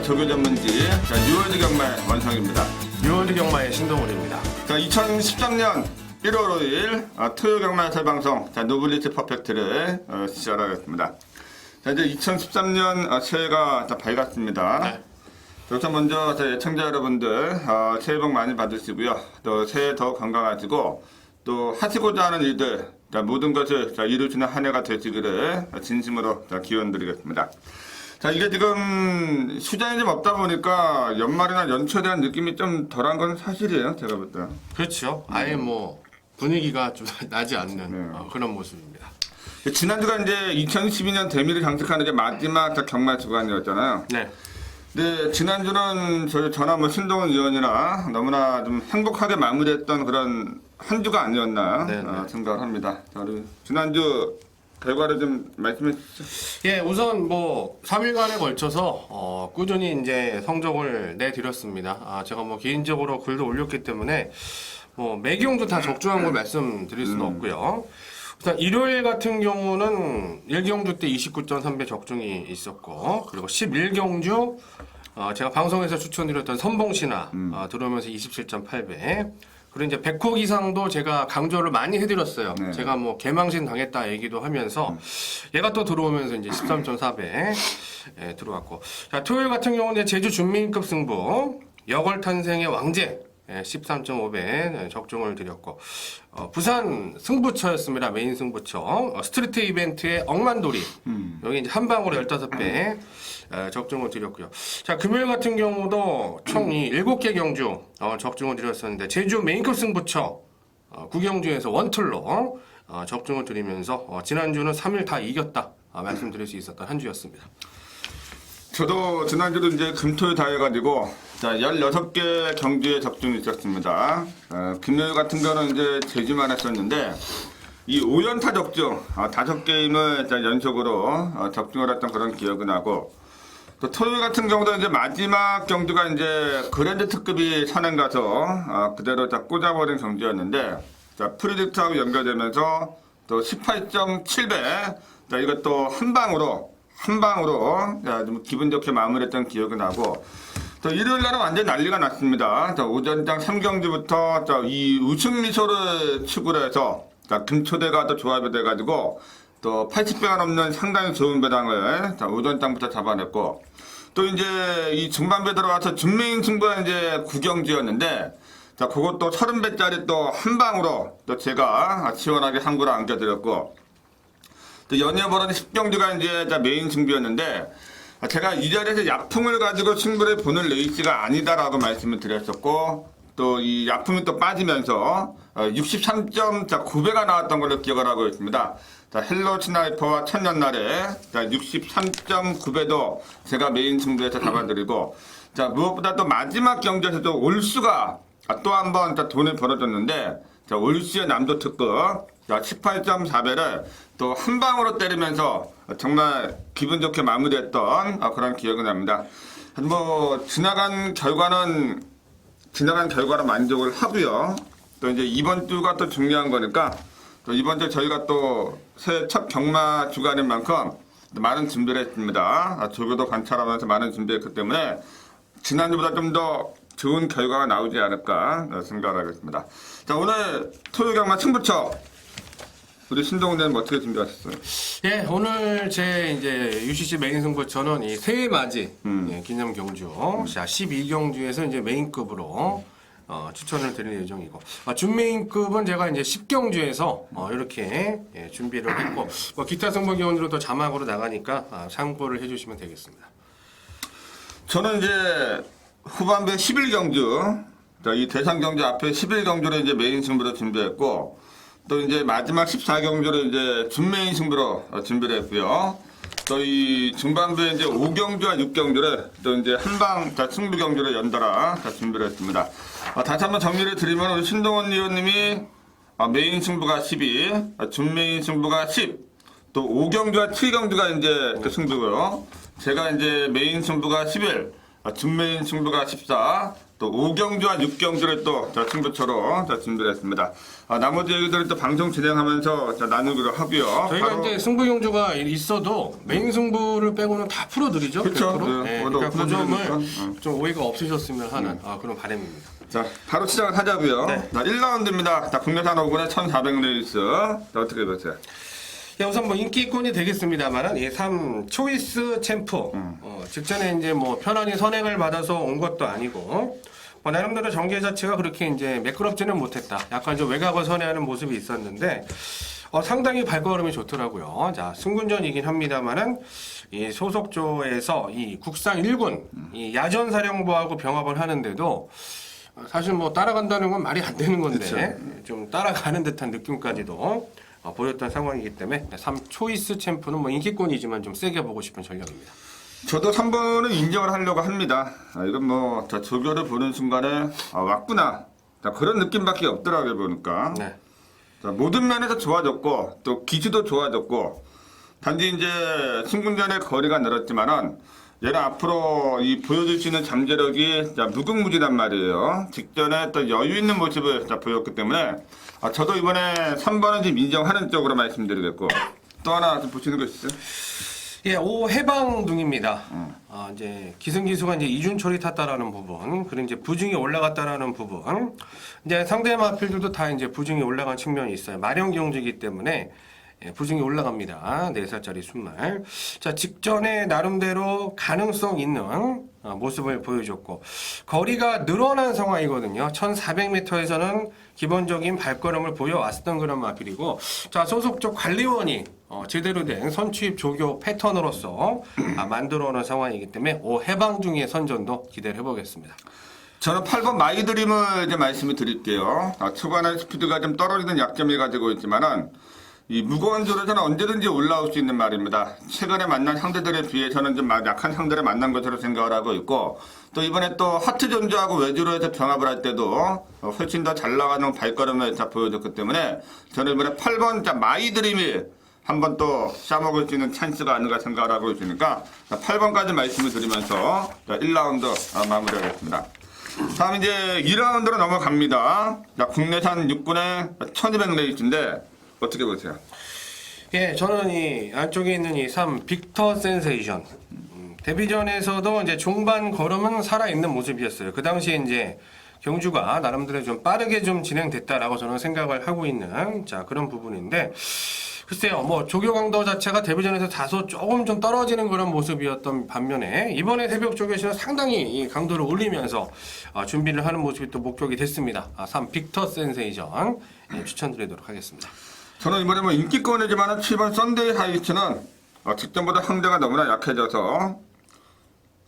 조교 전문지 뉴월드 경마의 완성입니다. 뉴월드 경마의 신동훈입니다. 2013년 1월 5일 토요 경마 재방송 노블리티 퍼펙트를 시작하겠습니다. 이제 2013년 새해가 밝았습니다. 네. 우선 먼저 애청자 여러분들 새해 복 많이 받으시고요. 또 새해 더 건강하시고 또 하시고자 하는 일들 모든 것을 이루시는 한 해가 되시기를 진심으로 기원드리겠습니다. 이게 지금 수장이 좀 없다 보니까 연말이나 연초에 대한 느낌이 좀 덜한 건 사실이에요, 제가 볼 때. 그렇죠. 아예 뭐 분위기가 좀 나지 않는 네. 그런 모습입니다. 지난주가 이제 2012년 대미를 장식하는 게 마지막 경마 주간이었잖아요. 네. 근데 지난주는 저나 신동훈 의원이나 너무나 좀 행복하게 마무리했던 그런 한 주가 아니었나 생각을 합니다. 우리 지난주 결과를 좀 말씀해 주시죠. 예, 우선 뭐 3일간에 걸쳐서 꾸준히 이제 성적을 내드렸습니다. 제가 뭐 개인적으로 글도 올렸기 때문에 뭐 매경주 다 적중한 걸 말씀드릴 수는 없고요. 우선 일요일 같은 경우는 1경주 때 29.3배 적중이 있었고, 그리고 11경주 제가 방송에서 추천드렸던 선봉신화 들어오면서 27.8배. 그리고 이제 100호 이상도 제가 강조를 많이 해드렸어요. 네. 제가 뭐 개망신 당했다 얘기도 하면서 얘가 또 들어오면서 이제 13.4배 들어왔고, 자 토요일 같은 경우는 제주 준민급 승부 여걸 탄생의 왕제 13.5배 적중을 드렸고, 부산 승부처였습니다. 메인 승부처 스트리트 이벤트의 억만돌이 여기 이제 한 방으로 15배 적중을 드렸고요. 자 금요일 같은 경우도 총 이 7개 경주 적중을 드렸었는데 제주 메인급 승부처 9경주에서 원툴로 적중을 드리면서 지난주는 3일 다 이겼다 말씀드릴 수 있었던 한 주였습니다. 저도 지난주도 이제 금토일 다 해가지고 16개 경주에 적중이 있었습니다. 금요일 같은 거는 이제 제주만 했었는데 이 5연타 적중 5게임을 연속으로 적중을 했던 그런 기억이 나고, 또 토요일 같은 경우도 이제 마지막 경주가 이제 그랜드 특급이 산행 가서 그대로 꽂아버린 경주였는데, 프리딕트하고 연결되면서 또 18.7배 이것도 한 방으로 좀 기분 좋게 마무리했던 기억이 나고, 또 일요일 날은 완전 난리가 났습니다. 오전장 3경주부터 이 우승 미소를 추구를 해서 금초대가 또 조합이 돼가지고 또 80배가 넘는 상당히 좋은 배당을 오전장부터 잡아냈고, 또 이제 이 중반배 들어와서 준메인 승부가 이제 9경주였는데 그것도 30배짜리 또 한 방으로 또 제가 시원하게 한 구를 안겨드렸고, 또 연이어 벌어진 10경주가 이제 메인 승부였는데 제가 이 자리에서 약품을 가지고 승부를 보는 레이스가 아니다라고 말씀을 드렸었고, 또 이 약품이 또 빠지면서 63.9배가 나왔던 걸로 기억을 하고 있습니다. 헬로 스나이퍼와 천년날에 63.9배도 제가 메인 승부에서 잡아드리고, 무엇보다 또 마지막 경주에서도 올수가 또 한 번 돈을 벌어줬는데 올수의 남도 특급 18.4배를 또 한 방으로 때리면서 정말 기분 좋게 마무리했던 그런 기억이 납니다. 뭐 지나간 결과로 만족을 하고요. 또 이제 이번 주가 또 중요한 거니까 또 이번 주 저희가 또 새해 첫 경마 주간인 만큼 많은 준비를 했습니다. 조교도 관찰하면서 많은 준비했기 때문에 지난주보다 좀 더 좋은 결과가 나오지 않을까 생각하겠습니다. 오늘 토요 경마 승부처 우리 신동훈 대표님 어떻게 준비하셨어요? 예, 오늘 제 이제 UCC 메인 승부처는 이 새해 맞이 기념 경주, 자 12경주에서 이제 메인급으로 추천을 드릴 예정이고, 준메인급은 제가 이제 10경주에서 이렇게 준비를 했고, 기타 승부 기원으로 또 자막으로 나가니까 참고를 해주시면 되겠습니다. 저는 이제 후반부에 11경주, 이 대상경주 앞에 11경주를 이제 메인 승부로 준비했고, 또 이제 마지막 14경주를 이제 준메인 승부로 준비를 했고요. 또 이 중반부에 이제 5경주와 6경주를 또 이제 한방 승부 경주를 연달아 준비를 했습니다. 다시 한번 정리를 드리면 우리 신동훈 의원님이 메인 승부가 12, 준메인 승부가 10, 또 5경주와 7경주가 이제 승부고요. 제가 이제 메인 승부가 11, 준메인 승부가 14, 또 5경주와 6경주를 또 승부처로 준비를 했습니다. 나머지 얘기들을 또 방송 진행하면서 나누기로 하고요. 저희가 이제 승부 경주가 있어도 메인 승부를 빼고는 다 풀어드리죠. 그렇죠. 네, 그것도 그러니까 그 점을 풀어드리니까. 좀 오해가 없으셨으면 하는 그런 바람입니다. 자, 바로 시작을 하자고요. 네. 자, 1라운드입니다. 자, 국내산 5군의 1400레이스. 자, 어떻게 보세요? 예, 우선 뭐 인기권이 되겠습니다만은 이 3 초이스 챔프 직전에 이제 뭐 편안히 선행을 받아서 온 것도 아니고 뭐 나름대로 전개 자체가 그렇게 이제 매끄럽지는 못했다. 약간 좀 외곽을 선회하는 모습이 있었는데 상당히 발걸음이 좋더라고요. 자, 승군전이긴 합니다만은 이 소속조에서 이 국상 1군 이 야전사령부하고 병합을 하는데도 사실 뭐 따라간다는 건 말이 안 되는 건데 그쵸. 좀 따라가는 듯한 느낌까지도 보였던 상황이기 때문에 3 초이스 챔프는 뭐 인기권이지만 좀 세게 보고 싶은 전략입니다. 저도 3번은 인정을 하려고 합니다. 이건 뭐, 조교를 보는 순간에, 왔구나. 자, 그런 느낌밖에 없더라고요, 보니까. 네. 자, 모든 면에서 좋아졌고, 또 기수도 좋아졌고, 단지 이제 승군전의 거리가 늘었지만은, 얘는 앞으로 이 보여줄 수 있는 잠재력이 무궁무진한 말이에요. 직전에 또 여유 있는 모습을 보였기 때문에, 저도 이번에 3번은 지금 인정하는 쪽으로 말씀드리겠고, 또 하나 좀 보시는 거 있으세요? 예, 오해방둥입니다. 이제 기승기수가 이제 이준철이 탔다라는 부분, 그리고 이제 부중이 올라갔다라는 부분, 이제 상대 마필들도 다 이제 부중이 올라간 측면이 있어요. 마령 경주이기 때문에 부중이 올라갑니다. 4살짜리 순말. 자, 직전에 나름대로 가능성 있는 모습을 보여줬고, 거리가 늘어난 상황이거든요. 1400m에서는 기본적인 발걸음을 보여왔었던 그런 마필이고, 자, 소속 쪽 관리원이 제대로 된 선취입 조교 패턴으로서 만들어 놓은 상황이기 때문에 해방 중의 선전도 기대를 해보겠습니다. 저는 8번 마이드림을 이제 말씀을 드릴게요. 초반에 스피드가 좀 떨어지는 약점이 가지고 있지만은, 이 무거운 조로서는 언제든지 올라올 수 있는 말입니다. 최근에 만난 상대들에 비해서는 좀 약한 상대를 만난 것으로 생각을 하고 있고, 또 이번에 또 하트 전주하고 외주로 해서 병합을 할 때도 훨씬 더 잘 나가는 발걸음을 보여줬기 때문에 저는 이번에 8번 마이드림이 한번 또 싸먹을 수 있는 찬스가 아닌가 생각을 하고 있으니까 8번까지 말씀을 드리면서 1라운드 마무리하겠습니다. 다음 이제 2라운드로 넘어갑니다. 국내산 6군의 1200레이스인데 어떻게 보세요? 예, 저는 이 안쪽에 있는 이 3 빅터 센세이션 데뷔전에서도 이제 중반 걸음은 살아있는 모습이었어요. 그 당시에 이제 경주가 나름대로 좀 빠르게 좀 진행됐다라고 저는 생각을 하고 있는 그런 부분인데, 글쎄요, 뭐 조교 강도 자체가 데뷔전에서 다소 조금 좀 떨어지는 그런 모습이었던 반면에 이번에 새벽 조교시는 상당히 이 강도를 올리면서 준비를 하는 모습이 또 목격이 됐습니다. 3 빅터 센세이션 추천드리도록 하겠습니다. 저는 이번에 뭐 인기권이지만 7번 썬데이 하이츠는 직전보다 상대가 너무나 약해져서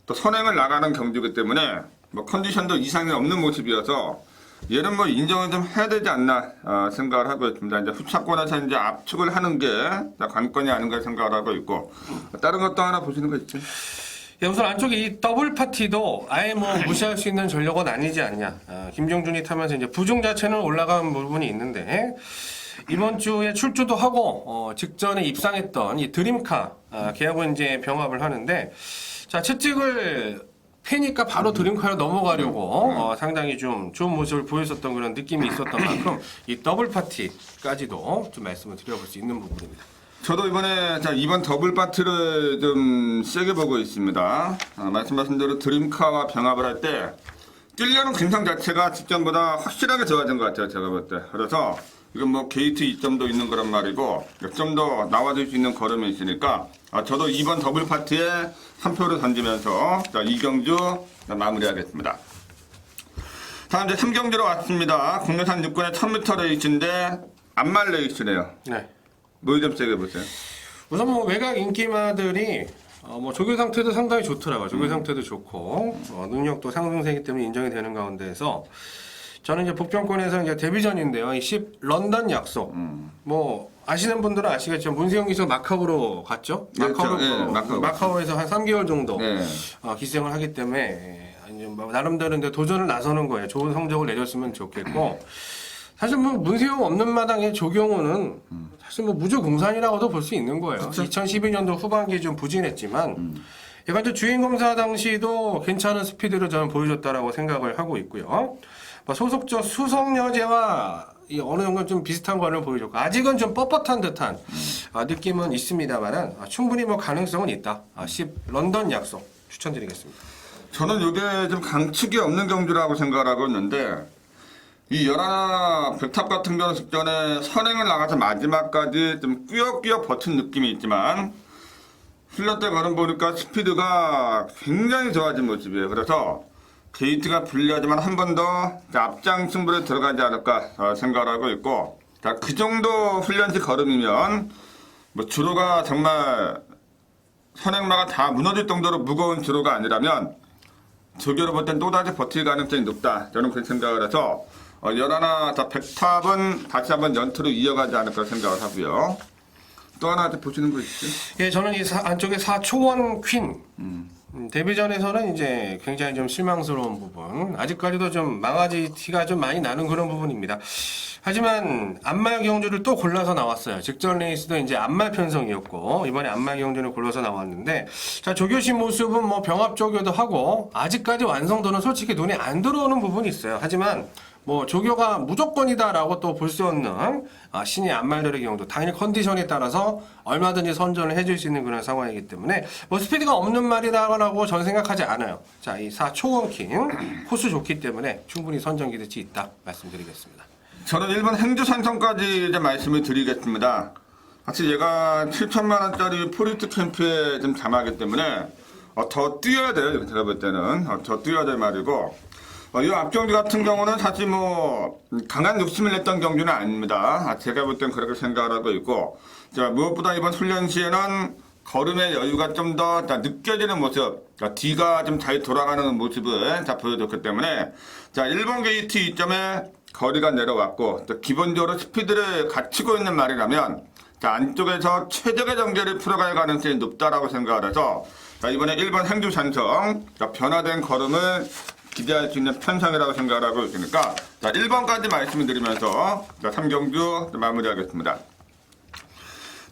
또 선행을 나가는 경주이기 때문에 뭐 컨디션도 이상이 없는 모습이어서 얘는 뭐 인정을 좀 해야 되지 않나 생각을 하고 있습니다. 이제 후차권에서 이제 압축을 하는 게 관건이 아닌가 생각을 하고 있고, 다른 것도 하나 보시는 거 있죠? 예, 우선 안쪽에 이 더블 파티도 아예 뭐 무시할 수 있는 전력은 아니지 않냐. 김정준이 타면서 이제 부중 자체는 올라간 부분이 있는데, 이번 주에 출주도 하고 직전에 입상했던 이 드림카 걔하고 이제 병합을 하는데, 자, 채찍을 패니까 바로 드림카로 넘어가려고 상당히 좀 좋은 모습을 보였었던 그런 느낌이 있었던 만큼 이 더블 파티까지도 좀 말씀을 드려볼 수 있는 부분입니다. 저도 이번에 이번 더블 파트를 좀 세게 보고 있습니다. 말씀하신 대로 드림카와 병합을 할 때 뛰려는 근성 자체가 직전보다 확실하게 좋아진 것 같아요, 제가 볼 때. 그래서 이건 뭐 게이트 2점도 있는 그런 말이고 좀 더 나와줄 수 있는 걸음이 있으니까 저도 이번 더블 파트에 3표를 던지면서 이경주 마무리하겠습니다. 다음 이제 3경주로 왔습니다. 국내산 6군의 1000m 레이스인데 안말 레이스네요. 네. 뭘 좀 세게 보세요. 우선 뭐 외곽 인기마들이 뭐 조교 상태도 상당히 좋더라고요. 조교 상태도 좋고 능력도 상승세기 때문에 인정이 되는 가운데에서 저는 이제 복병권에서 이제 데뷔전인데요. 이 10 런던 약속. 뭐 아시는 분들은 아시겠지만 문세영 기수 마카오로 갔죠. 마카오로 네, 마카오에서 한 3개월 정도 네. 기생을 하기 때문에 나름대로 이제 도전을 나서는 거예요. 좋은 성적을 내줬으면 좋겠고. 사실 뭐 문세영 없는 마당에 조경호는 사실 뭐 무주공산이라고도 볼 수 있는 거예요. 그쵸? 2012년도 후반기에 좀 부진했지만 얘가 이제 주행 검사 당시도 괜찮은 스피드를 저는 보여줬다라고 생각을 하고 있고요. 뭐 소속적 수성여제와 이 어느 정도 좀 비슷한 거를 보여줬고 아직은 좀 뻣뻣한 듯한 느낌은 있습니다만은 충분히 뭐 가능성은 있다. 10 런던 약속 추천드리겠습니다. 저는 이게 좀 강측이 없는 경주라고 생각을 하고 있는데 이 열하나 백탑 같은 경우는 직전에 선행을 나가서 마지막까지 좀 꾸역꾸역 버틴 느낌이 있지만 훈련 때 걸음 보니까 스피드가 굉장히 좋아진 모습이에요. 그래서 게이트가 불리하지만 한 번 더 앞장 승부에 들어가지 않을까 생각을 하고 있고 자, 그 정도 훈련시 걸음이면 뭐 주로가 정말 선행마가 다 무너질 정도로 무거운 주로가 아니라면 조교로 볼 땐 또다시 버틸 가능성이 높다. 저는 그렇게 생각을 해서 열하나 백탑은 다시 한번 연투로 이어가지 않을까 생각을 하고요. 또 하나 보시는 거 있죠? 예, 저는 이 안쪽에 4초원 퀸. 데뷔전에서는 이제 굉장히 좀 실망스러운 부분. 아직까지도 좀 망아지 티가 좀 많이 나는 그런 부분입니다. 하지만 안말 경주를 또 골라서 나왔어요. 직전 레이스도 이제 안말 편성이었고, 이번에 안말 경주를 골라서 나왔는데, 자, 조교신 모습은 뭐 병합 조교도 하고, 아직까지 완성도는 솔직히 눈에 안 들어오는 부분이 있어요. 하지만, 뭐 조교가 무조건이다라고 또 볼 수 없는 신의 안말들의 경우도 당연히 컨디션에 따라서 얼마든지 선전을 해줄 수 있는 그런 상황이기 때문에 뭐 스피드가 없는 말이다라고 저는 생각하지 않아요. 자, 이 4초원킹 코스 좋기 때문에 충분히 선전 기대치 있다 말씀드리겠습니다. 저는 1번 행주산성까지 이제 말씀을 드리겠습니다. 사실 얘가 7천만 원짜리 포리트 캠프에 좀 잠하기 때문에 더 뛰어야 돼요. 제가 볼 때는 더 뛰어야 될 말이고 이 앞경주 같은 경우는 사실 뭐 강한 욕심을 냈던 경주는 아닙니다. 제가 볼 땐 그렇게 생각을 하고 있고 자, 무엇보다 이번 훈련 시에는 걸음의 여유가 좀 더 느껴지는 모습, 뒤가 좀 잘 돌아가는 모습을 보여줬기 때문에 자 1번 게이트 이점에 거리가 내려왔고 또 기본적으로 스피드를 갖추고 있는 말이라면 자, 안쪽에서 최적의 전개를 풀어갈 가능성이 높다라고 생각을 해서 자, 이번에 1번 행주산성 변화된 걸음을 기대할 수 있는 편성이라고 생각을 하고 있으니까 자 1번까지 말씀을 드리면서 자 3경주 마무리하겠습니다.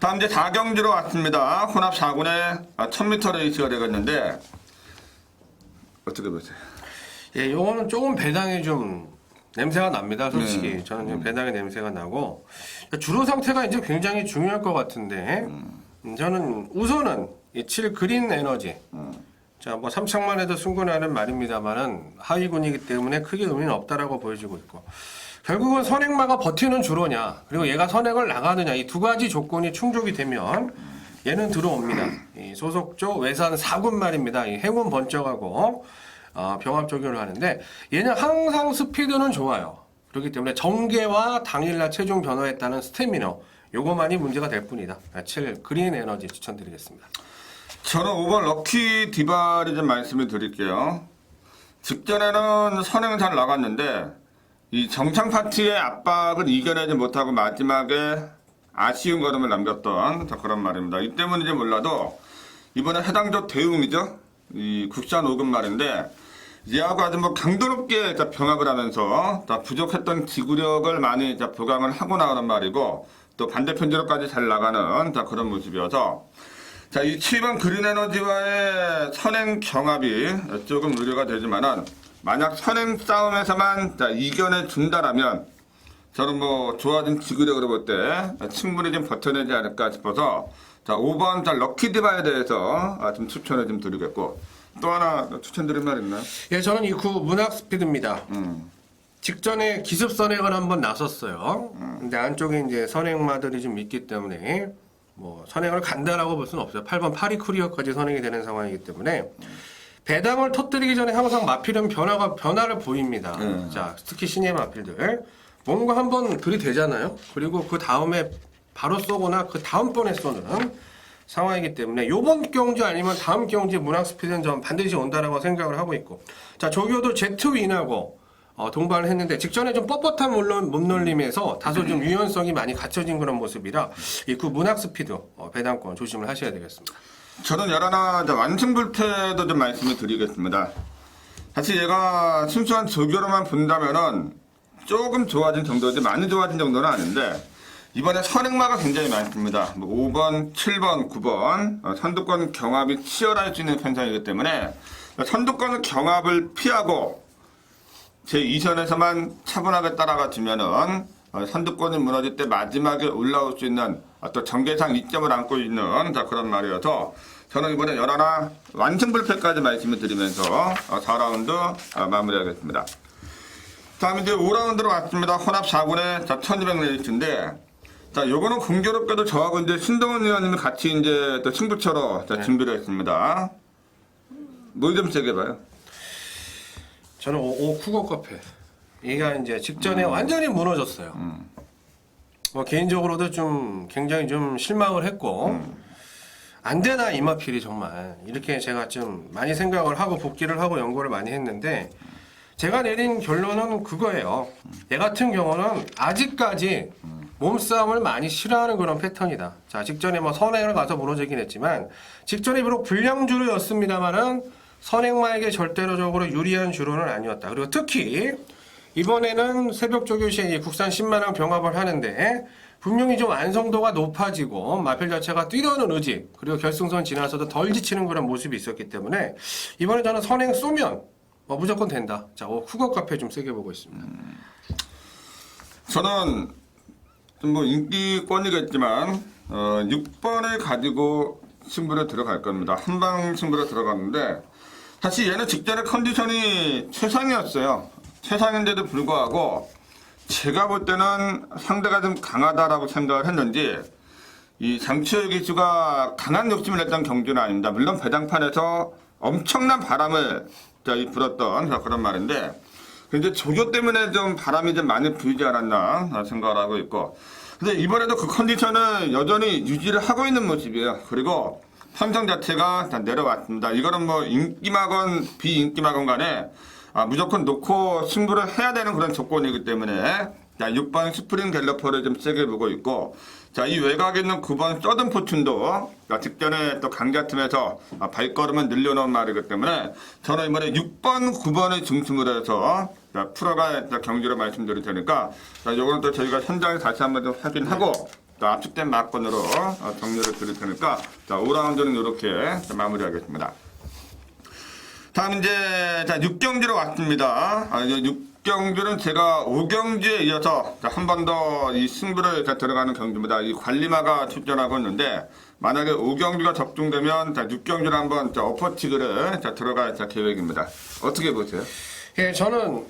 다음 이제 4경주로 왔습니다. 혼합 4군의 1000m 레이스가 되겠는데 어떻게 보세요? 예, 요거는 조금 배당이 좀 냄새가 납니다. 솔직히 저는 좀 배당의 냄새가 나고 주로 상태가 이제 굉장히 중요할 것 같은데 저는 우선은 이 7 그린 에너지 자, 뭐 삼창만 해도 승군하는 말입니다만은 하위군이기 때문에 크게 의미는 없다라고 보여지고 있고 결국은 선행마가 버티는 주로냐 그리고 얘가 선행을 나가느냐 이 두 가지 조건이 충족이 되면 얘는 들어옵니다. 이 소속조 외산 4군 말입니다. 이 행운 번쩍하고 병합 적용을 하는데 얘는 항상 스피드는 좋아요. 그렇기 때문에 정계와 당일날 체중 변화에 따른 스태미너 요거만이 문제가 될 뿐이다. 7 그린 에너지 추천드리겠습니다. 저는 5번 럭키 디바리 좀 말씀을 드릴게요. 직전에는 선행은 잘 나갔는데 이 정창 파티의 압박을 이겨내지 못하고 마지막에 아쉬운 걸음을 남겼던 그런 말입니다. 이 때문인지 몰라도 이번에 해당적 대응이죠. 이 국산 5급 말인데 얘하고 아주 뭐 강도 높게 병합을 하면서 부족했던 지구력을 많이 보강을 하고 나오는 말이고 또 반대편 지역까지 잘 나가는 그런 모습이어서 자, 이 7번 그린 에너지와의 선행 경합이 조금 우려가 되지만은 만약 선행 싸움에서만 이겨내 준다라면 저는 뭐 좋아진 지구력으로 볼 때 충분히 좀 버텨내지 않을까 싶어서 자, 5번 럭키 디바에 대해서 좀 추천을 좀 드리겠고 또 하나 추천드릴 말 있나요? 예, 저는 이 9 문학 스피드입니다. 직전에 기습 선행을 한번 나섰어요. 근데 안쪽에 이제 선행마들이 좀 있기 때문에 뭐 선행을 간다라고 볼 수는 없어요. 8번 파리 쿠리어까지 선행이 되는 상황이기 때문에 배당을 터뜨리기 전에 항상 마필은 변화를 보입니다. 자, 특히 신예 마필들 뭔가 한번 들이대잖아요. 그리고 그 다음에 바로 쏘거나 그 다음번에 쏘는 상황이기 때문에 요번 경주 아니면 다음 경주 문학 스피드는 전 반드시 온다라고 생각을 하고 있고 자 조교도 제트윈하고 동반을 했는데 직전에 좀 뻣뻣한 몸놀림에서 다소 좀 유연성이 많이 갖춰진 그런 모습이라 이 그 문학 스피드 배당권 조심을 하셔야 되겠습니다. 저는 열하나 완승불패도 좀 말씀을 드리겠습니다. 사실 얘가 순수한 조교로만 본다면은 조금 좋아진 정도지 많이 좋아진 정도는 아닌데 이번에 선행마가 굉장히 많습니다. 5번, 7번, 9번 선두권 경합이 치열할 수 있는 편성이기 때문에 선두권 경합을 피하고 제2선에서만 차분하게 따라가 주면은 선두권이 무너질 때 마지막에 올라올 수 있는 어떤 전개상 이점을 안고 있는 그런 말이어서 저는 이번에 11 완승불패까지 말씀을 드리면서 4라운드 마무리하겠습니다. 다음 이제 5라운드로 왔습니다. 혼합 4군의 1200레이스인데 자, 요거는 공교롭게도 저하고 이제 신동훈 의원님이 같이 이제 또 승부처로 준비를 했습니다. 뭘 좀 세게 봐요? 저는 오 쿠거 카페. 얘가 이제 직전에 완전히 무너졌어요. 뭐 개인적으로도 좀 굉장히 좀 실망을 했고 안 되나 이마필이 정말 이렇게 제가 좀 많이 생각을 하고 복귀를 하고 연구를 많이 했는데 제가 내린 결론은 그거예요. 얘 같은 경우는 아직까지 몸싸움을 많이 싫어하는 그런 패턴이다. 자, 직전에 뭐 선행을 가서 무너지긴 했지만 직전에 비록 불량주로였습니다만은 선행마에게 절대적으로 유리한 주로는 아니었다. 그리고 특히 이번에는 새벽 조교시에 국산 10만원 병합을 하는데 분명히 좀 완성도가 높아지고 마필 자체가 뛰려는 의지 그리고 결승선 지나서도 덜 지치는 그런 모습이 있었기 때문에 이번에 저는 선행 쏘면 뭐 무조건 된다. 자, 후거 카페 좀 세게 보고 있습니다. 저는 좀 뭐 인기권이겠지만 6번을 가지고 승부를 들어갈 겁니다. 한방 승부로 들어갔는데 사실 얘는 직전에 컨디션이 최상이었어요. 최상인데도 불구하고 제가 볼 때는 상대가 좀 강하다라고 생각을 했는지 이 장치열 기수가 강한 욕심을 냈던 경기는 아닙니다. 물론 배당판에서 엄청난 바람을 불었던 그런 말인데 근데 조교 때문에 좀 바람이 좀 많이 불지 않았나 생각을 하고 있고 근데 이번에도 그 컨디션을 여전히 유지를 하고 있는 모습이에요. 그리고 편성 자체가 다 내려왔습니다. 이거는 뭐 인기마건 비인기마건 간에 무조건 놓고 승부를 해야 되는 그런 조건이기 때문에 자, 6번 스프링 갤러퍼를 좀 세게 보고 있고 자, 이 외곽에 있는 9번 서든 포춘도 직전에 또 강자 틈에서 발걸음을 늘려놓은 말이기 때문에 저는 이번에 6번, 9번을 중심으로 해서 프로가 경기로 말씀드릴 테니까 요거는 또 저희가 현장에 다시 한번 좀 확인하고 또 압축된 막건으로 정리를 드릴 테니까 자, 5라운드는 이렇게 마무리하겠습니다. 다음 이제 자 6경기로 왔습니다. 6경기는 제가 5경기에 이어서 한 번 더 이 승부를 들어가는 경기입니다. 이 관리마가 출전하고 있는데 만약에 5경기가 적중되면 6경기를 한번 어퍼치기를 들어갈 계획입니다. 어떻게 보세요? 예, 저는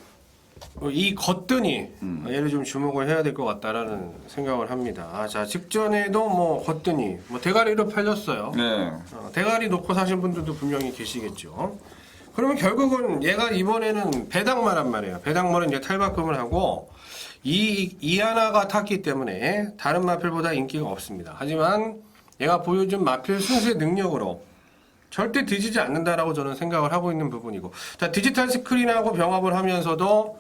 이 겉드니 얘를 좀 주목을 해야 될 것 같다라는 생각을 합니다. 자, 직전에도 뭐 겉드니 뭐 대가리로 팔렸어요. 네. 대가리 놓고 사신 분들도 분명히 계시겠죠. 그러면 결국은 얘가 이번에는 배당마란 말이에요. 배당마는 이제 탈바꿈을 하고 이 하나가 탔기 때문에 다른 마필보다 인기가 없습니다. 하지만 얘가 보여준 마필 순수의 능력으로 절대 뒤지지 않는다라고 저는 생각을 하고 있는 부분이고 자 디지털 스크린하고 병합을 하면서도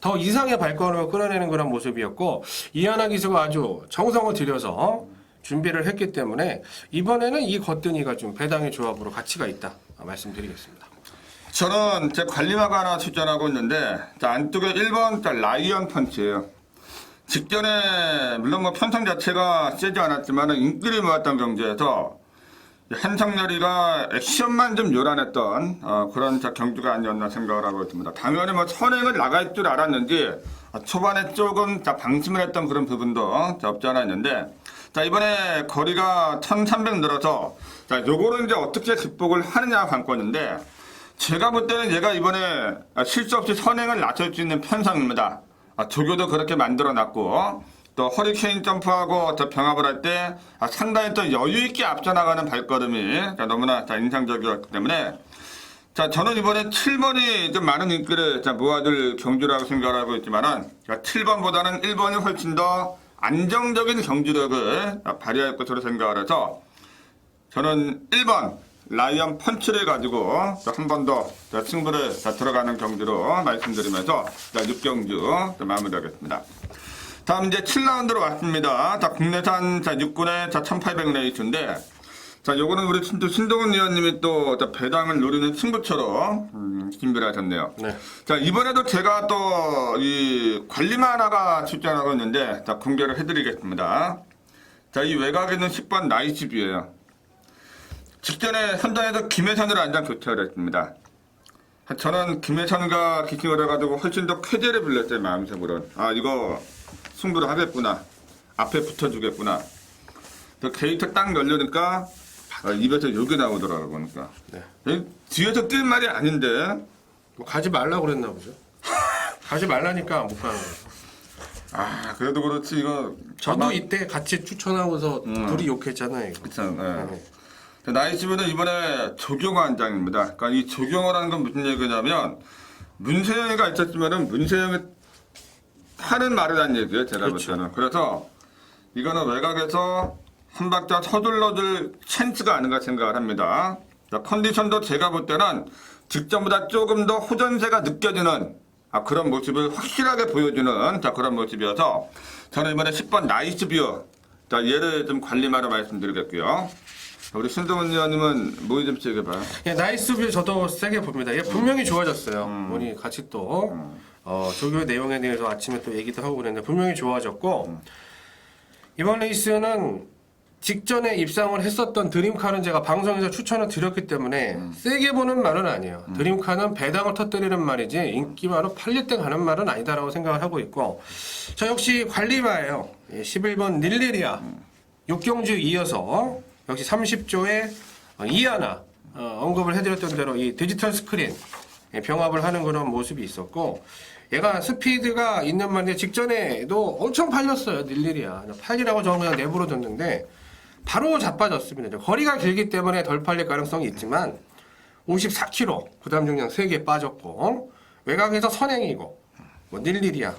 더 이상의 발걸음을 끌어내는 그런 모습이었고 이하나 기수가 아주 정성을 들여서 준비를 했기 때문에 이번에는 이 겉드니가 좀 배당의 조합으로 가치가 있다 말씀드리겠습니다. 저는 제 관리마가 하나 출전하고 있는데 자, 안쪽에 1번 라이언 펀치예요. 직전에 물론 뭐 편성 자체가 세지 않았지만 인기를 모았던 경기에서 한상렬이가 액션만 좀 요란했던 그런 경기가 아니었나 생각을 하고 있습니다. 당연히 뭐 선행을 나갈 줄 알았는지 초반에 조금 방심을 했던 그런 부분도 없지 않아 있는데 자 이번에 거리가 1300 늘어서 자 요거를 이제 어떻게 극복을 하느냐 관건인데 제가 볼 때는 얘가 이번에 실수 없이 선행을 낮출 수 있는 편성입니다. 조교도 그렇게 만들어놨고 또 허리케인 점프하고 더 병합을 할 때 상당히 또 여유있게 앞서 나가는 발걸음이 너무나 인상적이었기 때문에 자 저는 이번에 7번이 좀 많은 인기를 모아줄 경주라고 생각을 하고 있지만은 7번보다는 1번이 훨씬 더 안정적인 경주력을 발휘할 것으로 생각을 해서 저는 1번 라이언 펀치를 가지고 한 번 더 승부를 들어가는 경기로 말씀드리면서 6경주 마무리하겠습니다. 다음 이제 7라운드로 왔습니다. 국내산 6군의 1800 레이스인데 자, 요거는 우리 신동훈 의원님이 또 배당을 노리는 친구처럼 준비를 하셨네요. 네. 자, 이번에도 제가 또 이 관리만화가 출전하고 있는데, 자, 공개를 해드리겠습니다. 자, 이 외곽에 있는 10번 나이츠뷰예요. 직전에 현장에서 김혜선으로 안장 교체를 했습니다. 저는 김혜선과 기킹을 해가지고 훨씬 더 쾌재를 불렸어요, 마음속으로. 아, 이거 승부를 하겠구나. 앞에 붙어주겠구나. 또 게이트 딱 열려니까 입에서 욕이 나오더라고요, 그러니까. 네. 뒤에서 뛸 말이 아닌데. 뭐 가지 말라고 그랬나 보죠. 가지 말라니까 못 가는 거죠. 아, 그래도 그렇지, 이거. 저도 이때 같이 추천하고서 둘이 욕했잖아요. 이거. 그쵸, 네. 나이츠뷰는 이번에 조경호 안장입니다. 그러니까 이 조경호라는 건 무슨 얘기냐면, 문세영이가 있었으면은 문세영이 하는 말이란 얘기예요, 제가 볼 그렇죠. 때는. 그래서 이거는 외곽에서 한 박자 서둘러줄 찬스가 아닌가 생각을 합니다. 자, 컨디션도 제가 볼 때는 직전보다 조금 더 호전세가 느껴지는 그런 모습을 확실하게 보여주는 그런 모습이어서 저는 이번에 10번 나이츠뷰, 자, 얘를 좀 관리마로 말씀드리겠고요. 우리 신동훈 의원님은 뭐 좀 세게 봐요? 예, 나이스뷰 저도 세게 봅니다. 얘 분명히 좋아졌어요. 우리 같이 또 조교 내용에 대해서 아침에 또 얘기도 하고 그랬는데 분명히 좋아졌고 이번 레이스는 직전에 입상을 했었던 드림카는 제가 방송에서 추천을 드렸기 때문에 세게 보는 말은 아니에요. 드림카는 배당을 터뜨리는 말이지 인기마로 팔릴 때 가는 말은 아니다라고 생각을 하고 있고 저 역시 관리마예요. 11번 닐레리아 육경주 이어서 역시 30조에 이하나 언급을 해드렸던 대로 이 디지털 스크린 병합을 하는 그런 모습이 있었고 얘가 스피드가 있는 말인데 직전에도 엄청 팔렸어요. 닐리리아. 팔리라고 저는 그냥 내부로 뒀는데 바로 자빠졌습니다. 거리가 길기 때문에 덜 팔릴 가능성이 있지만 54km 부담 중량 3개 빠졌고 외곽에서 선행이고 뭐 닐리리아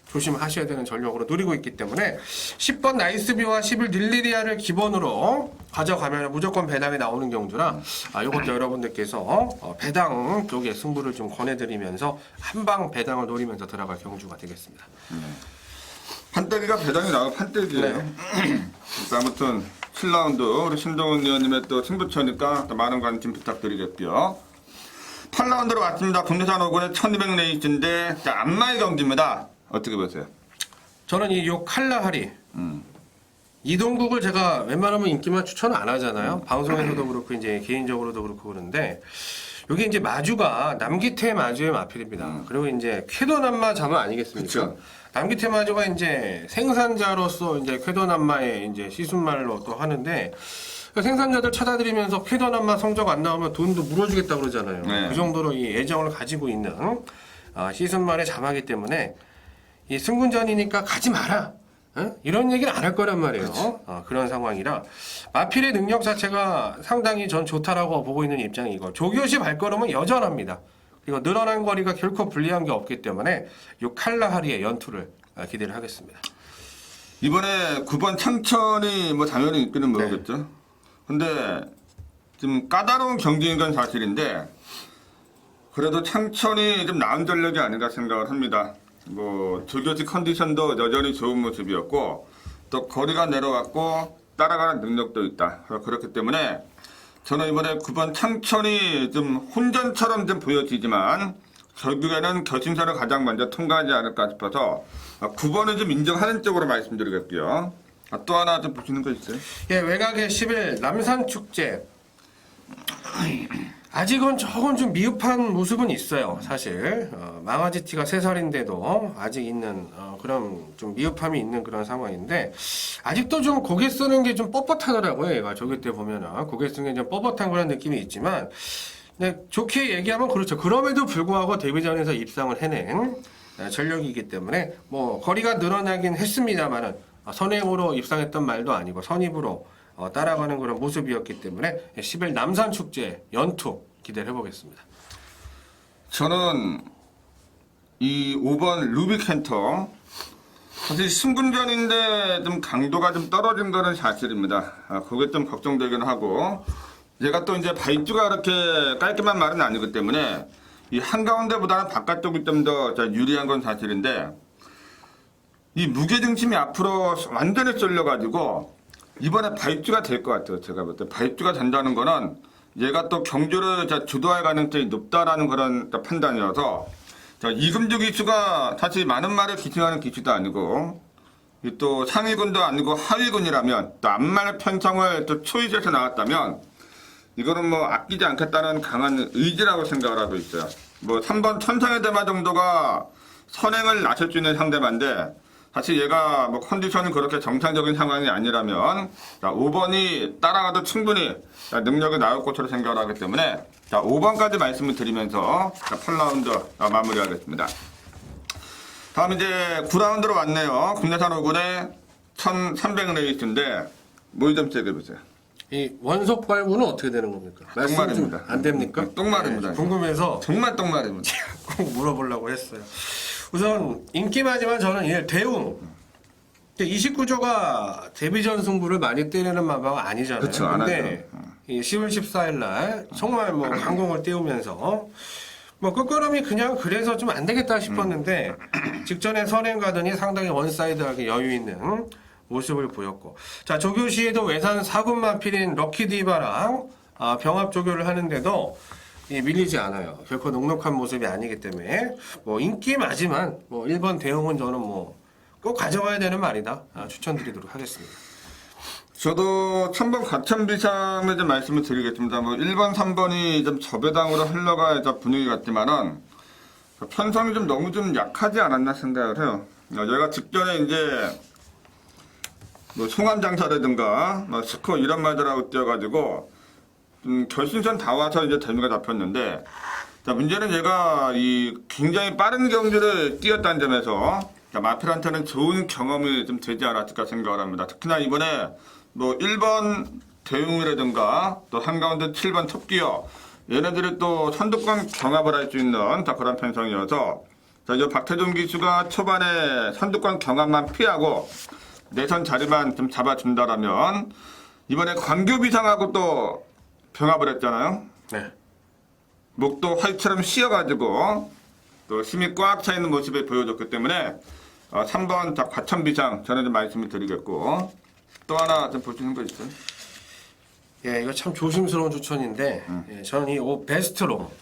조심하셔야 되는 전력으로 누리고 있기 때문에 10번 나이스뷰와 11 닐리리아를 기본으로 가져가면 무조건 배당이 나오는 경주라 이것도 여러분들께서 배당 쪽에 승부를 좀 권해드리면서 한방 배당을 노리면서 들어갈 경주가 되겠습니다. 판때기가 배당이 나고 판때기예요. 네. 아무튼 7라운드 우리 신동훈 의원님의 또 승부처니까 또 많은 관심 부탁드리겠고요. 8라운드로 왔습니다. 국내산 5군의 1200 레이스인데 안마의 경기입니다. 어떻게 보세요? 저는 요 칼라하리 이동국을 제가 웬만하면 인기만 추천 안 하잖아요. 방송에서도 그렇고 이제 개인적으로도 그렇고 그런데 여기 이제 마주가 남기태 마주의 마필입니다. 그리고 이제 쾌도남마 자마 아니겠습니까? 그쵸. 남기태 마주가 이제 생산자로서 이제 쾌도남마의 이제 시순말로 또 하는데 생산자들 찾아드리면서 쾌도남마 성적 안 나오면 돈도 물어주겠다 그러잖아요. 네. 그 정도로 이 애정을 가지고 있는 시순말의 자마기 때문에 이 승군전이니까 가지 마라. 이런 얘기는 안 할 거란 말이에요. 그런 상황이라 마필의 능력 자체가 상당히 전 좋다라고 보고 있는 입장이고 조교시 발걸음은 여전합니다. 그리고 늘어난 거리가 결코 불리한 게 없기 때문에 이 칼라하리의 연투를 기대를 하겠습니다. 이번에 9번 창천이 뭐 당연히 인기는 모르겠죠. 근데 좀 까다로운 경기인 건 사실인데 그래도 창천이 좀 나은 전력이 아닌가 생각을 합니다. 뭐 조교지 컨디션도 여전히 좋은 모습이었고 또 거리가 내려왔고 따라가는 능력도 있다. 그렇기 때문에 저는 이번에 9번 창천이 좀 혼전처럼 좀 보여지지만 결국에는 결승선을 가장 먼저 통과하지 않을까 싶어서 9번은 좀 인정하는 쪽으로 말씀드리겠고요. 또 하나 좀 보시는 거 있어요? 예, 외곽의 10일 남산축제 아직은 조금 좀 미흡한 모습은 있어요. 사실 망아지티가 3살인데도 아직 있는 그런 좀 미흡함이 있는 그런 상황인데 아직도 좀 고개 쓰는 게 좀 뻣뻣하더라고요. 얘가 저기 때 보면은 고개 쓰는 게 좀 뻣뻣한 그런 느낌이 있지만 네, 좋게 얘기하면 그렇죠. 그럼에도 불구하고 데뷔전에서 입상을 해낸 전력이기 때문에 뭐 거리가 늘어나긴 했습니다만은 선행으로 입상했던 말도 아니고 선입으로 따라가는 그런 모습이었기 때문에 10일 남산축제 연투 기대를 해보겠습니다. 저는 이 5번 루비켄터 사실 신군전인데 좀 강도가 좀 떨어진 거는 사실입니다. 그게 좀 걱정되긴 하고 제가 또 이제 발주가 그렇게 깔끔한 말은 아니기 때문에 이 한가운데보다는 바깥쪽이 좀 더 유리한 건 사실인데 이 무게중심이 앞으로 완전히 쏠려가지고 이번에 발주가 될 것 같아요. 제가 볼 때 발주가 된다는 거는 얘가 또 경주를 주도할 가능성이 높다라는 그런 판단이어서 이금주 기수가 사실 많은 말을 기승하는 기수도 아니고 또 상위군도 아니고 하위군이라면 또 앞말 편성을 또 초이셔서 나왔다면 이거는 뭐 아끼지 않겠다는 강한 의지라고 생각을 하고 있어요. 뭐 3번 천상의 대마 정도가 선행을 나설 수 있는 상대만데 사실 얘가 뭐 컨디션이 그렇게 정상적인 상황이 아니라면 5번이 따라가도 충분히 능력이 나올 것으로 생각을 하기 때문에 5번까지 말씀을 드리면서 8라운드 마무리하겠습니다. 다음 이제 9라운드로 왔네요. 국내산 5군의 1300레이스인데 뭘 좀 세게 보세요. 이 원석 발구는 어떻게 되는 겁니까? 말씀 똥말입니다. 좀 안 됩니까? 똥말입니다. 네, 궁금해서 정말 똥말입니다. 꼭 물어보려고 했어요. 우선 인기마지만 저는 이 대웅 29조가 데뷔전 승부를 많이 때리는 마마가 아니잖아요. 그쵸, 안 근데 이 10월 14일 날 정말 뭐 강공을 띄우면서 뭐 끝걸음이 그냥 그래서 좀 안 되겠다 싶었는데 직전에 선행 가더니 상당히 원사이드하게 여유 있는 모습을 보였고, 자 조교시에도 외산 4군 마필인 럭키디바랑 병합 조교를 하는데도 밀리지 않아요. 결코 넉넉한 모습이 아니기 때문에 뭐 인기 마지만 뭐 1번 대응은 저는 뭐 꼭 가져가야 되는 말이다 추천드리도록 하겠습니다. 저도 1000번 가천비상을 좀 말씀을 드리겠습니다. 뭐 1번, 3번이 좀 저배당으로 흘러갈 분위기 같지만은 편성이 좀 너무 좀 약하지 않았나 생각을 해요. 얘가 직전에 이제 뭐 송암장사라든가 뭐 스코 이런 말들하고 뛰어가지고 결승선 다 와서 이제 대미가 잡혔는데, 자 문제는 얘가 이 굉장히 빠른 경주를 뛰었다는 점에서 마필한테는 좋은 경험이 좀 되지 않았을까 생각을 합니다. 특히나 이번에 뭐 1번 대웅이라든가 또 한가운데 7번 톱기어 얘네들이 또 선두권 경합을 할 수 있는 다 그런 편성이어서 자, 이 박태준 기수가 초반에 선두권 경합만 피하고 내선 자리만 좀 잡아준다라면 이번에 광교비상하고 또 병합을 했잖아요. 네. 목도 활처럼 씌어가지고 또 힘이 꽉 차 있는 모습을 보여줬기 때문에 3번 과천비상 저는 좀 말씀을 드리겠고, 또 하나 좀 보시는 거 있어요? 예, 이거 참 조심스러운 추천인데 예, 저는 이 베스트로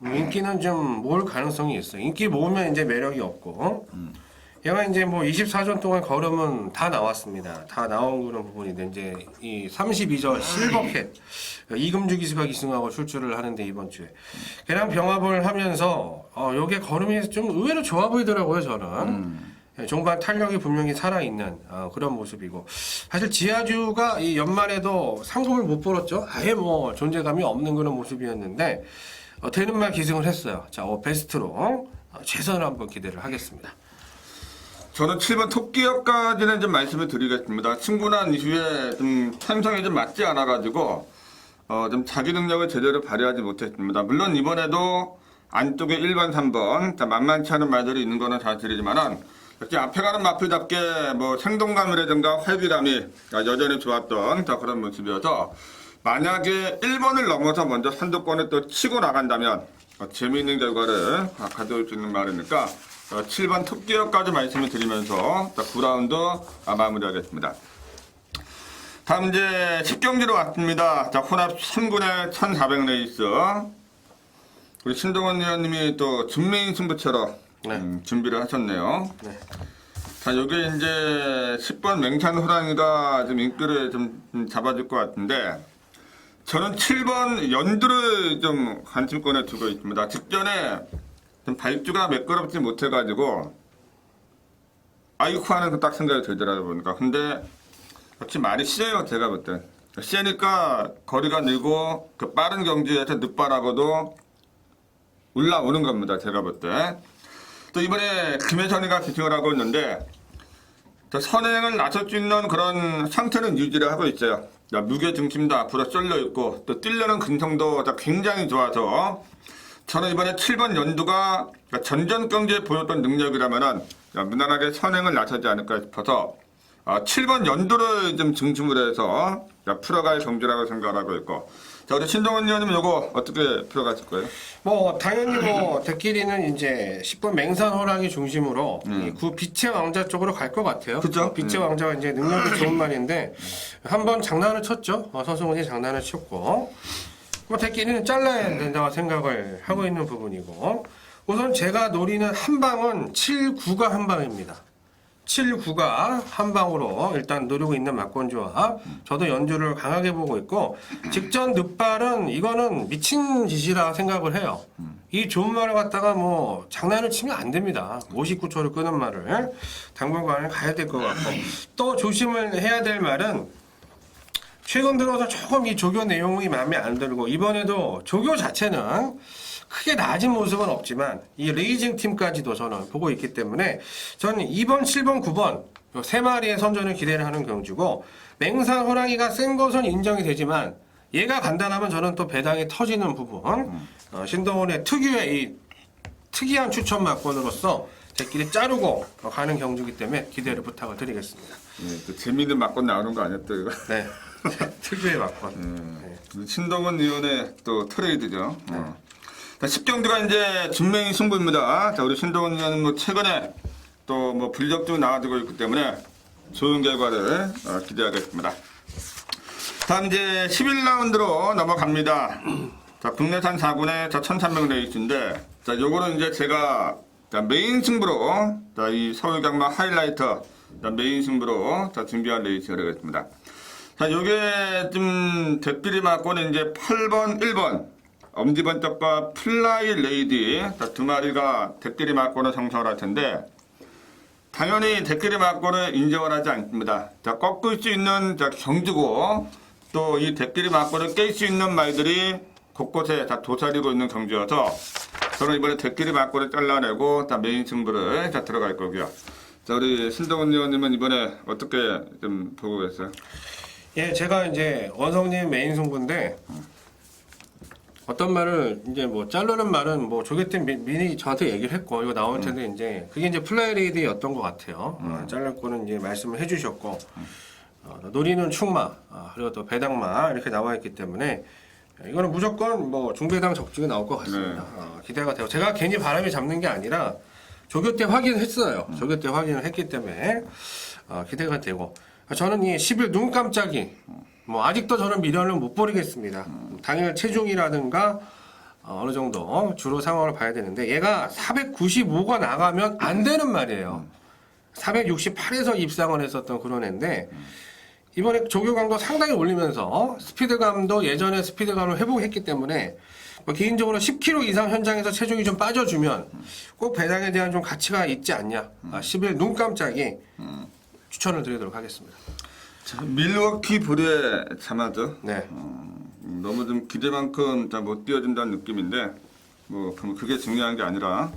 인기는 좀 모을 가능성이 있어요. 인기 모으면 이제 매력이 없고 얘가 이제 뭐 24전 동안 걸음은 다 나왔습니다. 다 나온 그런 부분인데 이제 이 32전 실버캣 이금주 기수가 기승하고 출주를 하는데 이번 주에 걔랑 병합을 하면서 요게 걸음이 좀 의외로 좋아 보이더라고요 저는. 예, 종반 탄력이 분명히 살아있는 그런 모습이고, 사실 지하주가 이 연말에도 상금을 못 벌었죠. 아예 뭐 존재감이 없는 그런 모습이었는데 되는 말 기승을 했어요. 자, 베스트로 최선을 한번 기대를 하겠습니다. 저는 7번 톱기어까지는 좀 말씀을 드리겠습니다. 충분한 이후에 좀 편성이 좀 맞지 않아가지고 좀 자기 능력을 제대로 발휘하지 못했습니다. 물론 이번에도 안쪽에 1번, 3번 만만치 않은 말들이 있는 거는 사실이지만은 역시 앞에 가는 마필답게 뭐 생동감이라든가 활기감이 여전히 좋았던 그런 모습이어서 만약에 1번을 넘어서 먼저 선두권에 또 치고 나간다면 재미있는 결과를 가져올 수 있는 말이니까 7번 톱기어까지 말씀을 드리면서 9라운드 마무리하겠습니다. 다음 이제 10경기로 왔습니다. 자, 혼합 3군의 1400레이스. 우리 신동원 의원님이 또 준메인 승부처럼 준비를 하셨네요. 네. 자, 여기 이제 10번 맹찬 호랑이가 좀 인기를 좀 잡아줄 것 같은데, 저는 7번 연두를 좀 관심권에 두고 있습니다. 직전에 좀 발주가 매끄럽지 못해가지고, 아이쿠 하는 그 딱 생각이 들더라고요, 보니까. 근데, 역시 말이 세요, 제가 볼 때. 세니까 거리가 늘고, 그 빠른 경주에서 늦바라고도 올라오는 겁니다, 제가 볼 때. 또 이번에 김혜선이가 기승을 하고 있는데 선행을 나설 수 있는 그런 상태는 유지를 하고 있어요. 무게 중심도 앞으로 쏠려 있고 또 뛰려는 근성도 굉장히 좋아서 저는 이번에 7번 연두가 전전 경기에 보였던 능력이라면은 무난하게 선행을 나서지 않을까 싶어서 7번 연두를 좀 중심으로 해서 풀어갈 경기라고 생각하고 있고, 자, 우리 신동원 의원님 요거 어떻게 풀어가실 거예요? 뭐 당연히 뭐 대끼리는 이제 10번 맹산 호랑이 중심으로 이구 빛의 왕자 쪽으로 갈 것 같아요. 그죠? 빛의 왕자가 이제 능력이 좋은 말인데 한번 장난을 쳤죠. 서승훈이 장난을 쳤고 뭐 대끼리는 잘라야 된다고 생각을 하고 있는 부분이고 우선 제가 노리는 한 방은 7구가 한 방입니다. 7구가 한 방으로 일단 노리고 있는 막권조합. 저도 연주를 강하게 보고 있고 직전 늦발은 이거는 미친 짓이라 생각을 해요. 이 좋은 말을 갖다가 뭐 장난을 치면 안 됩니다. 59초를 끄는 말을 당분간은 가야 될 것 같고 또 조심을 해야 될 말은 최근 들어서 조금 이 조교 내용이 마음에 안 들고 이번에도 조교 자체는 크게 나아진 모습은 없지만 이 레이징 팀까지도 저는 보고 있기 때문에 저는 2번, 7번, 9번 세 마리의 선전을 기대를 하는 경주고 맹산 호랑이가 센 것은 인정이 되지만 얘가 간단하면 저는 또 배당이 터지는 부분 신동훈의 특유의 이 특이한 추천 막권으로서 제끼리 자르고 가는 경주이기 때문에 기대를 부탁을 드리겠습니다. 예, 또 재미있는 막권 나오는 거 아니었죠, 이거? 네, 특유의 막권. 네. 신동원 의원의 또 트레이드죠. 10경주가 이제 준맹이 승부입니다. 자, 우리 신동원 의원은 뭐 최근에 또 뭐 불력도 나와주고 있기 때문에 좋은 결과를 기대하겠습니다. 다음 이제 11라운드로 넘어갑니다. 자, 국내산 4군의 1300 레이스인데, 자, 요거는 이제 제가 자, 메인 승부로, 자, 이 서울경마 하이라이터, 자, 메인 승부로 자, 준비한 레이스가 되겠습니다. 자, 요게 좀 대필이 맞고는 이제 8번, 1번. 엄지번쩍과 플라이 레이디 두 마리가 대끼리 맞고는 성사를 할 텐데 당연히 대끼리 맞고는 인정을 하지 않습니다. 자, 꺾을 수 있는 경주고 또 이 대끼리 맞고를 깰 수 있는 말들이 곳곳에 다 도사리고 있는 경주여서 저는 이번에 대끼리 맞고를 잘라내고 메인 승부를 들어갈 거고요. 자, 우리 신동훈 의원님은 이번에 어떻게 좀 보고 계세요? 예, 제가 이제 원성님 메인 승부인데 어떤 말을 이제 뭐 자르는 말은 뭐 조개팀 미리 저한테 얘기를 했고 이거 나올 텐데 이제 그게 이제 플라이레이드였던 것 같아요. 자를 거는 이제 말씀을 해주셨고 노리는 충마 그리고 또 배당마 이렇게 나와 있기 때문에 이거는 무조건 뭐 중배당 적중이 나올 것 같습니다. 기대가 돼요. 제가 괜히 바람이 잡는 게 아니라 조교 때 확인했어요. 조교 때 확인을 했기 때문에 기대가 되고 저는 이 10일 눈 깜짝이 뭐 아직도 저는 미련을 못 버리겠습니다. 당일 체중이라든가 어느 정도 주로 상황을 봐야 되는데 얘가 495가 나가면 안 되는 말이에요. 468에서 입상을 했었던 그런 애인데 이번에 조교감도 상당히 올리면서 스피드감도 예전에 스피드감을 회복했기 때문에 뭐 개인적으로 10kg 이상 현장에서 체중이 좀 빠져주면 꼭 배당에 대한 좀 가치가 있지 않냐. 10일 눈 깜짝이 추천을 드리도록 하겠습니다. 자, 밀워키 불의 자마죠. 네. 너무 좀 기대만큼 못 띄워준다는 느낌인데 뭐 그게 중요한 게 아니라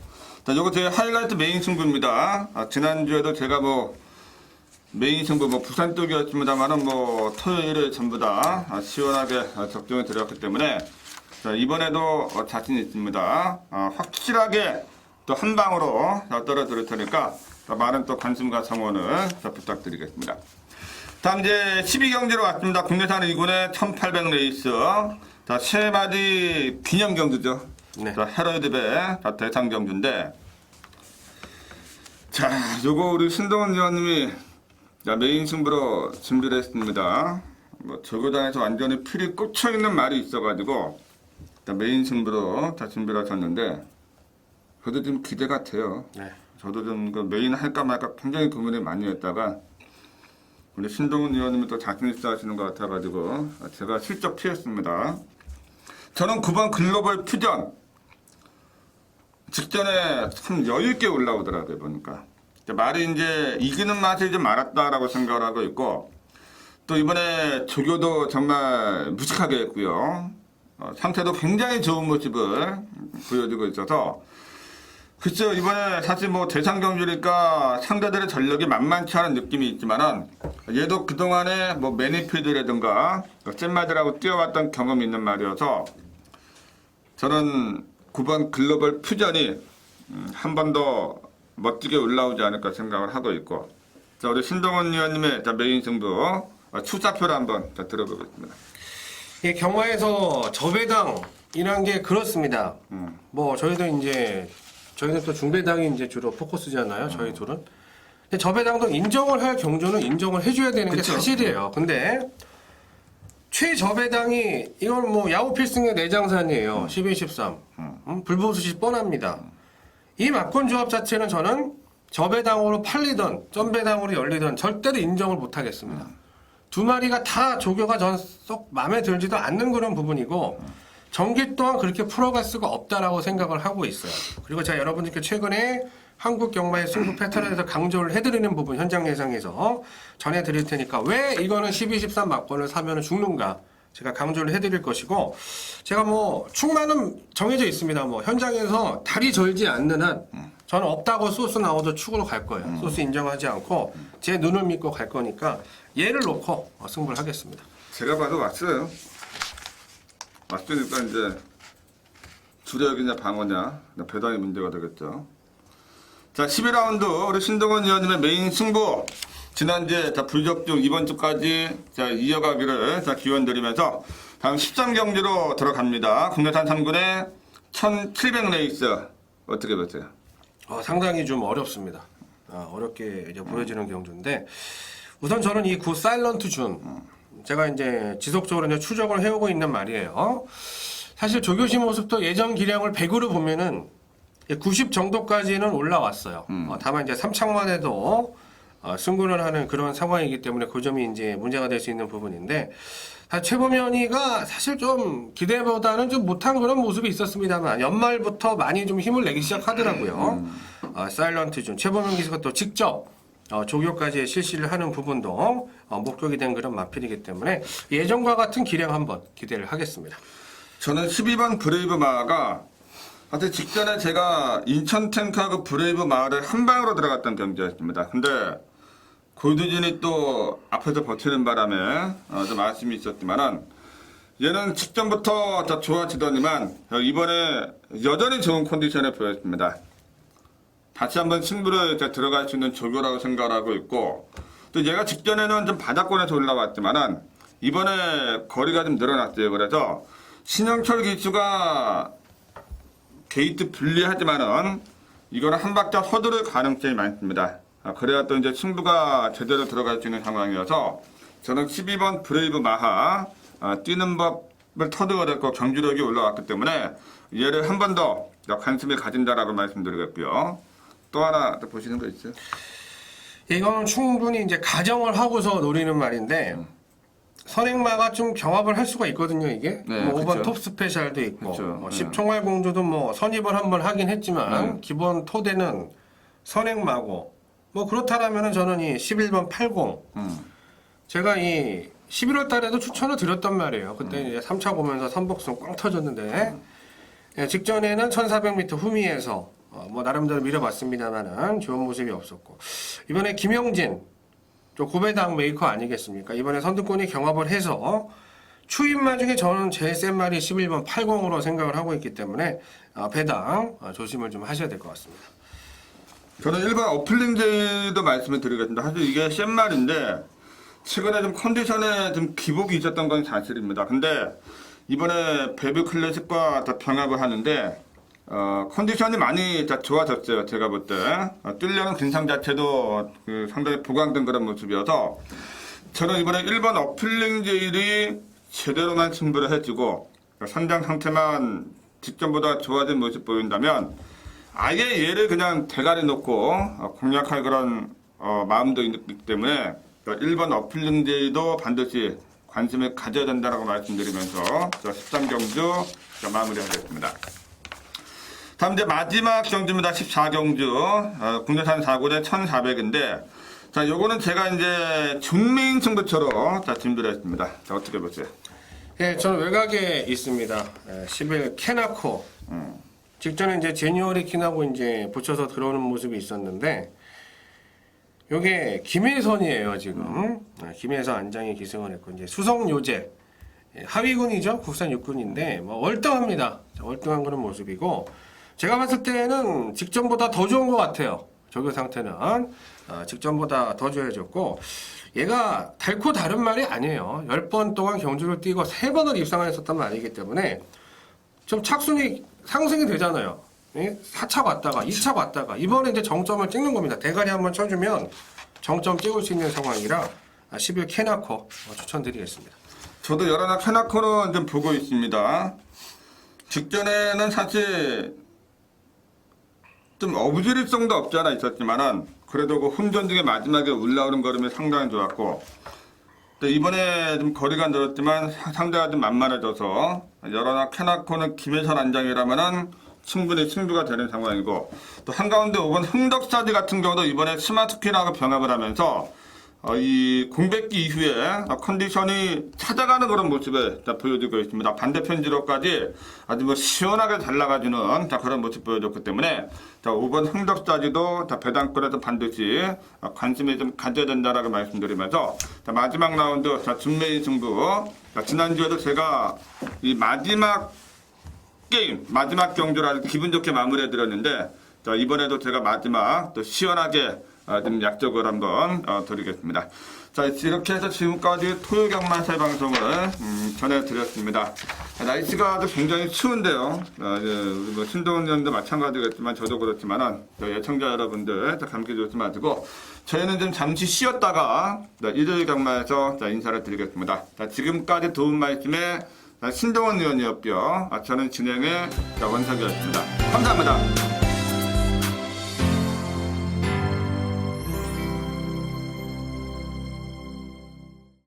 자, 요거 제 하이라이트 메인 승부입니다. 지난주에도 제가 뭐 메인 승부 뭐 부산 쪽이었습니다만은 뭐 토요일에 전부 다 시원하게 적중해 드렸기 때문에 자, 이번에도 자신 있습니다. 확실하게 또 한 방으로 떨어뜨릴 테니까 많은 또 관심과 성원을 부탁드리겠습니다. 다음 이제 12경기로 왔습니다. 국내산 2군의 1800 레이스. 자, 세 마디 기념 경주죠. 네. 자, 헤럴드배 대상 경주인데. 자, 요거 우리 신동훈 의원님이 메인 승부로 준비를 했습니다. 뭐 조교단에서 완전히 필이 꽂혀 있는 말이 있어가지고 메인 승부로 다 준비를 하셨는데, 저도 좀 기대가 돼요. 네. 저도 좀 그 메인 할까 말까 굉장히 고민을 많이 했다가 우리 신동훈 의원님이 또 자신 있어 하시는 것 같아가지고 제가 슬쩍 피했습니다. 저는 9번 글로벌 퓨전 직전에 참 여유있게 올라오더라고요, 보니까. 말이 이제 이기는 맛이 좀 많았다라고 생각을 하고 있고, 또 이번에 조교도 정말 무식하게 했고요. 상태도 굉장히 좋은 모습을 보여주고 있어서, 글쎄요, 이번에 사실 뭐 대상 경주니까 상대들의 전력이 만만치 않은 느낌이 있지만은, 얘도 그동안에 뭐 매니필드라든가 잼마들하고 뛰어왔던 경험이 있는 말이어서, 저는 9번 글로벌 퓨전이 한 번 더 멋지게 올라오지 않을까 생각을 하고 있고, 자, 우리 신동훈 의원님의 메인 승부 추사표를 한번 들어보겠습니다. 이 경마에서 저배당이란 게 그렇습니다. 뭐 저희도 저희는 또 중배당이 이제 주로 포커스잖아요. 저희 둘은. 근데 저배당도 인정을 할 경주는 인정을 해줘야 되는 게 그쵸? 사실이에요. 근데 최저배당이 이건 뭐 야후 필승의 내장산이에요. 12, 13. 불보듯이 뻔합니다. 이 막권 조합 자체는 저는 저배당으로 팔리던 점배당으로 열리던 절대로 인정을 못 하겠습니다. 두 마리가 다 조교가 전 썩 마음에 들지도 않는 그런 부분이고 전기 또한 그렇게 풀어갈 수가 없다라고 생각을 하고 있어요. 그리고 제가 여러분들께 최근에 한국 경마의 승부 패턴에 대해서 강조를 해드리는 부분 현장 예상에서 전해드릴 테니까 왜 이거는 12, 13 막권을 사면 죽는가 제가 강조를 해드릴 것이고 제가 뭐 축마는 정해져 있습니다. 뭐 현장에서 다리 절지 않는 한 저는 없다고 소스 나오도 축으로 갈 거예요. 소스 인정하지 않고 제 눈을 믿고 갈 거니까 얘를 놓고 승부를 하겠습니다. 제가 봐도 왔어요. 왔으니까 이제 주력이냐 방어냐 배당이 문제가 되겠죠. 자, 12라운드 우리 신동원 의원님의 메인 승부 지난주에 불적중 이번 주까지 이어가기를 기원드리면서 다음 13경기로 들어갑니다. 국내산 3군의 1700레이스 어떻게 보세요? 상당히 좀 어렵습니다. 어렵게 이제 보여지는 경주인데 우선 저는 이 구 사일런트 준 제가 이제 지속적으로 이제 추적을 해오고 있는 말이에요. 사실 조교시 모습도 예전 기량을 100으로 보면은 90 정도까지는 올라왔어요. 다만 이제 3창만에도 승부를 하는 그런 상황이기 때문에 그 점이 이제 문제가 될 수 있는 부분인데 최범현이가 사실 좀 기대보다는 좀 못한 그런 모습이 있었습니다만 연말부터 많이 좀 힘을 내기 시작하더라고요. 사일런트 준 최범현 기수가 또 직접 조교까지 실시를 하는 부분도 목격이 된 그런 마필이기 때문에 예전과 같은 기량 한번 기대를 하겠습니다. 저는 12번 브레이브 마가 사실 직전에 제가 인천 탱크하고 브레이브 마를 한 방으로 들어갔던 경기였습니다. 근데 골드진이 또 앞에서 버티는 바람에 좀 아쉬움이 있었지만은 얘는 직전부터 더 좋아지더니만 이번에 여전히 좋은 컨디션에 보였습니다. 다시 한번 승부를 들어갈 수 있는 조교라고 생각을 하고 있고 또 얘가 직전에는 좀 바닥권에서 올라왔지만은 이번에 거리가 좀 늘어났어요. 그래서 신영철 기수가 게이트 불리하지만은 이거는 한 박자 서두를 가능성이 많습니다. 그래야 또 이제 승부가 제대로 들어갈 수 있는 상황이어서 저는 12번 브레이브 마하 뛰는 법을 터득했고 경주력이 올라왔기 때문에 얘를 한 번 더 관심을 가진다라고 말씀드리겠고요. 또 하나 또 보시는 거 있어요? 이거는 충분히 이제 가정을 하고서 노리는 말인데 선행마가 좀 경합을 할 수가 있거든요, 이게. 네, 뭐 5번 그쵸. 톱 스페셜도 있고, 그쵸. 뭐 10총알 공주도 뭐 선입을 한번 하긴 했지만, 기본 토대는 선행마고, 뭐 그렇다라면은 저는 이 11번 80. 제가 이 11월 달에도 추천을 드렸단 말이에요. 그때 이제 3차 보면서 선복승 꽝 터졌는데, 직전에는 1400m 후미에서, 뭐 나름대로 밀어봤습니다만은 좋은 모습이 없었고, 이번에 김영진, 고배당 메이커 아니겠습니까? 이번에 선두권이 경합을 해서 추임마 중에 저는 제일 센 말이 11번 80으로 생각을 하고 있기 때문에 배당 조심을 좀 하셔야 될 것 같습니다. 저는 1번 어플링제이도 말씀을 드리겠습니다. 사실 이게 센 말인데 최근에 좀 컨디션에 좀 기복이 있었던 건 사실입니다. 근데 이번에 베비 클래식과 더 병합을 하는데 컨디션이 많이 좋아졌어요. 제가 볼 때. 뛰려는 근상 자체도 상당히 보강된 그런 모습이어서 저는 이번에 1번 어플링 제일이 제대로만 승부를 해주고 선장 상태만 직전보다 좋아진 모습 보인다면 아예 얘를 그냥 대가리 놓고 공략할 그런 마음도 있기 때문에 1번 어플링 제일도 반드시 관심을 가져야 된다고 말씀드리면서 13경주 마무리하겠습니다. 다음 이제 마지막 경주입니다. 14경주. 국내산 4군의 1400인데, 자, 요거는 제가 이제 준메인 승부처로 준비를 했습니다. 자, 어떻게 보세요? 예, 저는 외곽에 있습니다. 11 캐나코. 직전에 이제 제니어리 킨하고 이제 붙여서 들어오는 모습이 있었는데, 요게 김혜선이에요, 지금. 김혜선 안장이 기승을 했고, 이제 수성요제. 하위군이죠. 국산 육군인데, 뭐, 월등합니다. 월등한 그런 모습이고, 제가 봤을 때는 직전보다 더 좋은 것 같아요. 조교 상태는 직전보다 더 좋아졌고 얘가 달코 다른 말이 아니에요. 10번 동안 경주를 뛰고 3번을 입상을 했었단 말이기 때문에 좀 착순이 상승이 되잖아요. 4차 왔다가 2차 왔다가 이번에 이제 정점을 찍는 겁니다. 대가리 한번 쳐주면 정점 찍을 수 있는 상황이라 11 캐나코 추천드리겠습니다. 저도 여러 나 캐나코는 좀 보고 있습니다. 직전에는 사실 좀 어부지리성도 없지 않아 있었지만은 그래도 그 혼전중에 마지막에 올라오는 걸음이 상당히 좋았고 또 이번에 좀 거리가 늘었지만 상대가 좀 만만해져서 여러 나 캐나코는 김혜선 안장이라면은 충분히 승부가 되는 상황이고 또 한가운데 5번 흥덕사지 같은 경우도 이번에 스마트퀸하고 병합을 하면서 이 공백기 이후에 컨디션이 찾아가는 그런 모습을 보여주고 있습니다. 반대편 지로까지 아주 뭐 시원하게 잘 나가주는 그런 모습 보여줬기 때문에 5번 흥덕사지도 배당권에서 반드시 관심이 좀 가져야 된다라고 말씀드리면서 마지막 라운드 준메이 승부 지난주에도 제가 이 마지막 게임 마지막 경주를 아주 기분 좋게 마무리해드렸는데 이번에도 제가 마지막 또 시원하게 좀 약속을 한번 드리겠습니다. 자, 이렇게 해서 지금까지 토요 경마세 방송을 전해드렸습니다. 날씨가 아주 굉장히 추운데요. 우리 뭐 신동훈 의원도 마찬가지겠지만 저도 그렇지만은 예청자 여러분들 감기 조심하시고 저희는 좀 잠시 쉬었다가 일요일 경마에서 인사를 드리겠습니다. 자, 지금까지 도움 말씀에 신동훈 의원이었고요. 저는 진행의 원석이었습니다. 감사합니다.